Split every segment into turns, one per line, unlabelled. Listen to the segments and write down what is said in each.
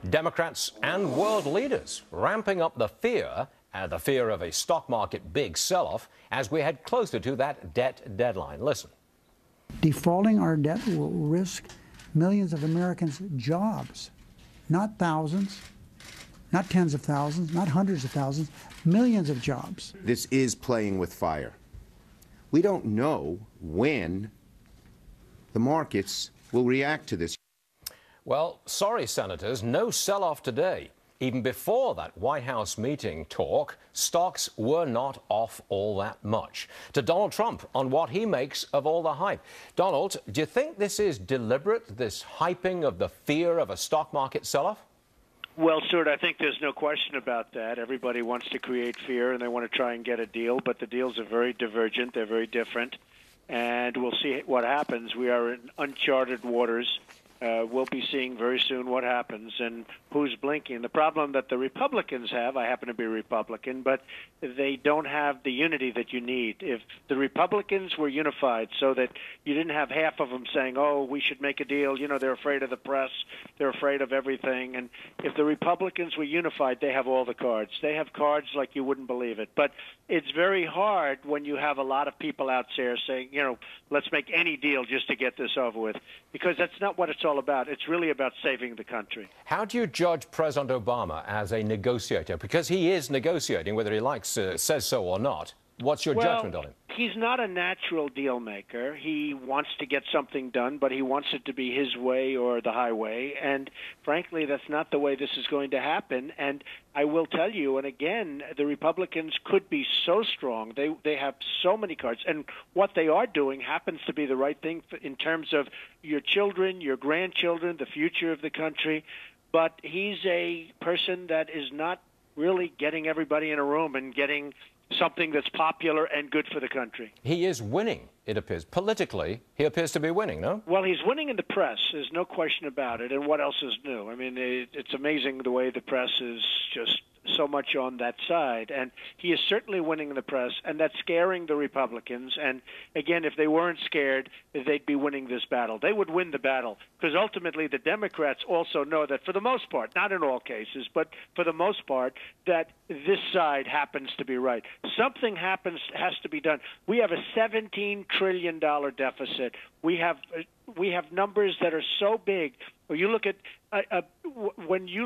Democrats and world leaders ramping up the fear of a stock market big sell-off as we head closer to that debt deadline. Listen.
Defaulting our debt will risk millions of Americans' jobs, not thousands, not tens of thousands, not hundreds of thousands, millions of jobs.
This is playing with fire. We don't know when the markets will react to this.
Well, sorry, Senators, no sell-off today. Even before that White House meeting talk, stocks were not off all that much. To Donald Trump on what he makes of all the hype. Donald, do you think this is deliberate, this hyping of the fear of a stock market sell-off?
Well, Stuart, I think there's no question about that. Everybody wants to create fear, and they want to try and get a deal, but the deals are very divergent. They're very different, and we'll see what happens. We are in uncharted waters. We'll be seeing very soon what happens and who's blinking. The problem that the Republicans have, I happen to be a Republican, but they don't have the unity that you need. If the Republicans were unified so that you didn't have half of them saying, oh, we should make a deal, you know, they're afraid of the press, they're afraid of everything. And if the Republicans were unified, they have all the cards. They have cards like you wouldn't believe it. But it's very hard when you have a lot of people out there saying, you know, let's make any deal just to get this over with, because that's not what it's all about. It's really about saving the country.
How do you judge President Obama as a negotiator? Because he is negotiating, whether he likes says so or not. What's your judgment on him?
He's not a natural deal maker. He wants to get something done, but he wants it to be his way or the highway. And frankly, that's not the way this is going to happen. And I will tell you, and again, the Republicans could be so strong. They have so many cards. And what they are doing happens to be the right thing in terms of your children, your grandchildren, the future of the country. But he's a person that is not really getting everybody in a room and getting something that's popular and good for the country.
He is winning, it appears. Politically, he appears to be winning, no?
Well, he's winning in the press. There's no question about it. And what else is new? I mean, it's amazing the way the press is just so much on that side. And he is certainly winning in the press, and that's scaring the Republicans. And, again, if they weren't scared, they'd be winning this battle. They would win the battle, because ultimately the Democrats also know that for the most part, not in all cases, but for the most part, that this side happens to be right. Something has to be done. We have a $17 trillion deficit. We have numbers that are so big. When you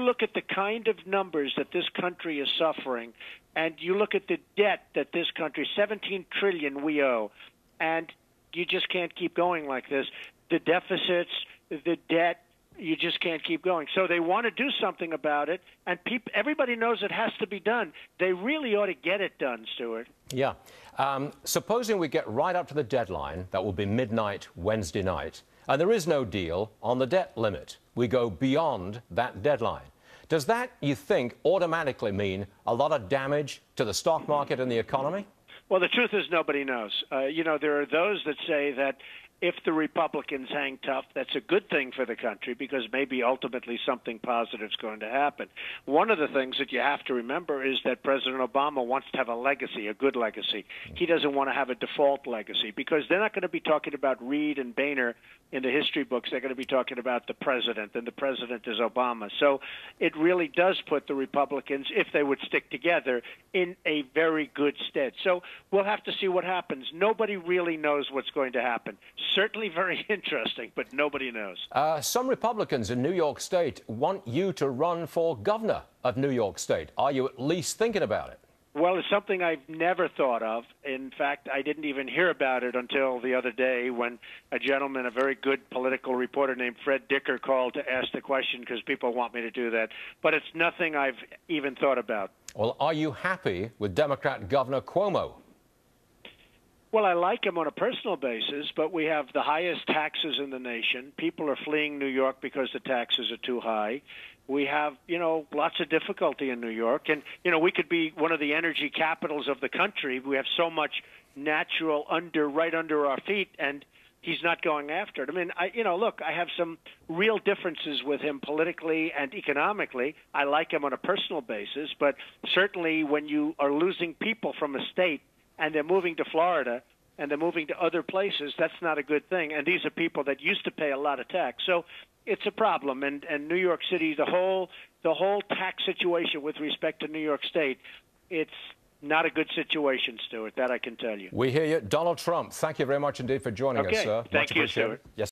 look at the kind of numbers that this country is suffering, and you look at the debt that this country, $17 trillion we owe, and you just can't keep going like this. The deficits, the debt, you just can't keep going. So they want to do something about it, and everybody knows it has to be done. They really ought to get it done, Stuart.
Yeah. Supposing we get right up to the deadline, that will be midnight Wednesday night, and there is no deal on the debt limit. We go beyond that deadline. Does that, you think, automatically mean a lot of damage to the stock market and the economy?
Well, the truth is nobody knows. You know, there are those that say that if the Republicans hang tough, that's a good thing for the country, because maybe ultimately something positive is going to happen. One of the things that you have to remember is that President Obama wants to have a legacy, a good legacy. He doesn't want to have a default legacy, because they're not going to be talking about Reed and Boehner in the history books. They're going to be talking about the president, and the president is Obama. So it really does put the Republicans, if they would stick together, in a very good stead. So we'll have to see what happens. Nobody really knows what's going to happen. Certainly very interesting, but nobody knows.
Some Republicans in New York State want you to run for governor of New York State. Are you at least thinking about it?
Well, it's something I've never thought of. In fact, I didn't even hear about it until the other day when a gentleman, a very good political reporter named Fred Dicker, called to ask the question, because people want me to do that. But it's nothing I've even thought about.
Well, are you happy with Democrat Governor Cuomo?
Well, I like him on a personal basis, but we have the highest taxes in the nation. People are fleeing New York because the taxes are too high. We have, you know, lots of difficulty in New York. And, you know, we could be one of the energy capitals of the country. We have so much natural right under our feet, and he's not going after it. I mean, look, I have some real differences with him politically and economically. I like him on a personal basis, but certainly when you are losing people from a state and they're moving to Florida, and they're moving to other places, that's not a good thing. And these are people that used to pay a lot of tax. So it's a problem. And New York City, the whole tax situation with respect to New York State, it's not a good situation, Stuart. That I can tell you.
We hear you. Donald Trump, thank you very much indeed for joining us, sir.
Thank you, Stuart.
Yes.